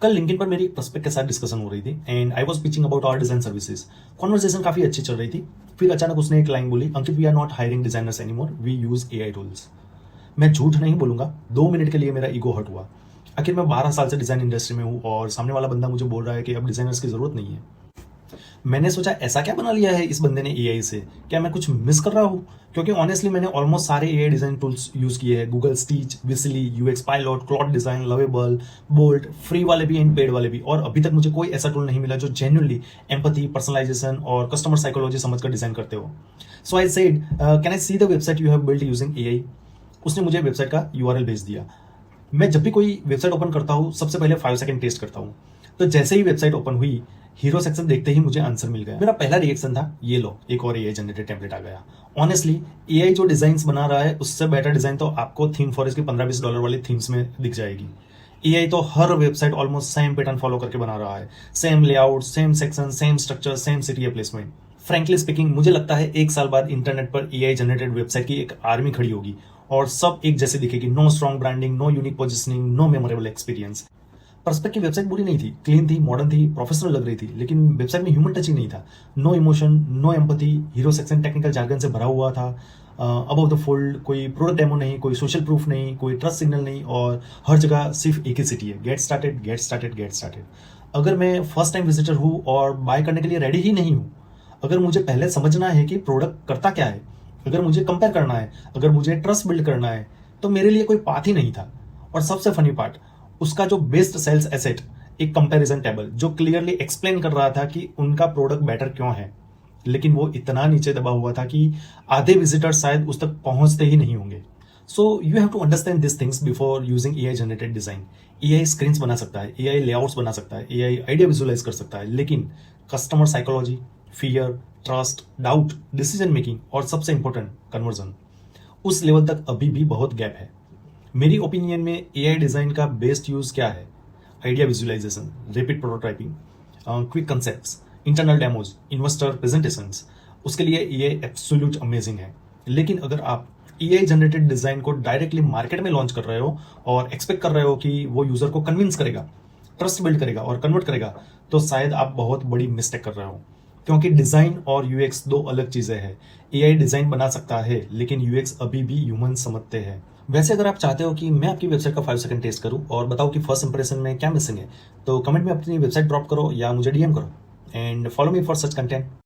कल लिंक्डइन पर मेरी एक प्रोस्पेक्ट के साथ डिस्कशन हो रही थी and I was pitching about our design services. Conversation काफी अच्छी चल रही थी। फिर अचानक उसने एक लाइन बोली, Ankit we are not hiring designers anymore, we use AI tools. मैं झूठ नहीं बोलूंगा, 2 मिनट के लिए मेरा ईगो हर्ट हुआ। आखिर मैं 12 साल से डिजाइन इंडस्ट्री में हूँ और सामने वाला बंदा मुझे बोल रहा है कि अब डिजाइनर्स की जरूरत नहीं है। मैंने सोचा ऐसा क्या बना लिया है इस बंदे ने एआई से, क्या मैं कुछ मिस कर रहा हूँ? क्योंकि ऑनेस्टली मैंने ऑलमोस्ट सारे एआई डिजाइन टूल्स यूज किए हैं, Google Stitch, Visily, UX Pilot, Claude Design, Lovable, Bolt, free वाले भी एंड पेड वाले भी, और अभी तक मुझे कोई ऐसा टूल नहीं मिला जो जेन्युइनली एम्पैथी, पर्सनलाइजेशन और कस्टमर साइकोलॉजी समझकर डिजाइन करते हो। So I said, can I see the website you have built using AI? उसने मुझे वेबसाइट का यूआरएल भेज दिया। मैं जब भी कोई वेबसाइट ओपन करता हूँ सबसे पहले 5 सेकंड टेस्ट करता हूँ। तो जैसे ही वेबसाइट ओपन हुई, हीरो सेक्शन देखते ही मुझे आंसर मिल गया। मेरा पहला रिएक्शन था, ये लो एक और एआई जनरेटेड टेम्पलेट आ गया। ऑनेस्टली एआई जो डिजाइन्स बना रहा है उससे बेटर डिजाइन तो आपको थीम फॉरेस्ट की $15-20 वाली थीम्स में दिख जाएगी। एआई तो हर website almost same pattern follow करके बना रहा है, same layout, same section, same structure, same city placement. Frankly speaking, मुझे लगता है 1 साल बाद इंटरनेट पर एआई जनरेटेड वेबसाइट की एक आर्मी खड़ी होगी और सब एक जैसे दिखेगी। No strong branding, no unique positioning, no memorable experience. Prospect की वेबसाइट बुरी नहीं थी, क्लीन थी, मॉडर्न थी, प्रोफेशनल लग रही थी, लेकिन वेबसाइट में ह्यूमन टच ही नहीं था। No emotion, no empathy, hero section technical jargon से भरा हुआ था। अबव द फोल्ड कोई प्रोडक्ट डेमो नहीं, कोई सोशल प्रूफ नहीं, कोई ट्रस्ट सिग्नल नहीं, और हर जगह सिर्फ एक ही सिटी है, get started, get started, get started. अगर मैं फर्स्ट टाइम विजिटर हूँ और बाय करने के लिए रेडी ही नहीं हूँ, अगर मुझे पहले समझना है कि प्रोडक्ट करता क्या है, अगर मुझे कंपेयर करना है, अगर मुझे ट्रस्ट बिल्ड करना है, तो मेरे लिए कोई पाथ ही नहीं था। और सबसे फनी पार्ट, उसका जो बेस्ट सेल्स एसेट, एक कंपैरिजन टेबल जो क्लियरली एक्सप्लेन कर रहा था कि उनका प्रोडक्ट बेटर क्यों है, लेकिन वो इतना नीचे दबा हुआ था कि आधे विजिटर शायद उस तक पहुंचते ही नहीं होंगे। So you have to understand this things before using AI generated design. AI screens बना सकता है, एआई लेआउट्स बना सकता है, एआई आइडिया विजुअलाइज कर सकता है, लेकिन customer psychology, fear, trust, doubt, decision making और सबसे इंपॉर्टेंट कन्वर्जन, उस लेवल तक अभी भी बहुत गैप है। मेरी ओपिनियन में एआई डिजाइन का बेस्ट यूज क्या है? Idea visualisation, rapid prototyping, quick concepts, internal demos, investor presentations, उसके लिए एआई एब्सोल्यूट अमेजिंग है। लेकिन अगर आप एआई जनरेटेड डिजाइन को डायरेक्टली मार्केट में लॉन्च कर रहे हो और एक्सपेक्ट कर रहे हो कि वो यूजर को कन्विंस करेगा, ट्रस्ट बिल्ड करेगा और कन्वर्ट करेगा, तो शायद आप बहुत बड़ी मिस्टेक कर रहे हो। क्योंकि डिजाइन और यूएक्स दो अलग चीजें हैं। एआई डिजाइन बना सकता है, लेकिन यूएक्स अभी भी ह्यूमन समझते हैं। वैसे अगर आप चाहते हो कि मैं आपकी वेबसाइट का 5 सेकंड टेस्ट करूं और बताऊं कि फर्स्ट इंप्रेशन में क्या मिसिंग है, तो कमेंट में अपनी वेबसाइट ड्रॉप करो या मुझे डीएम करो and follow me for such content.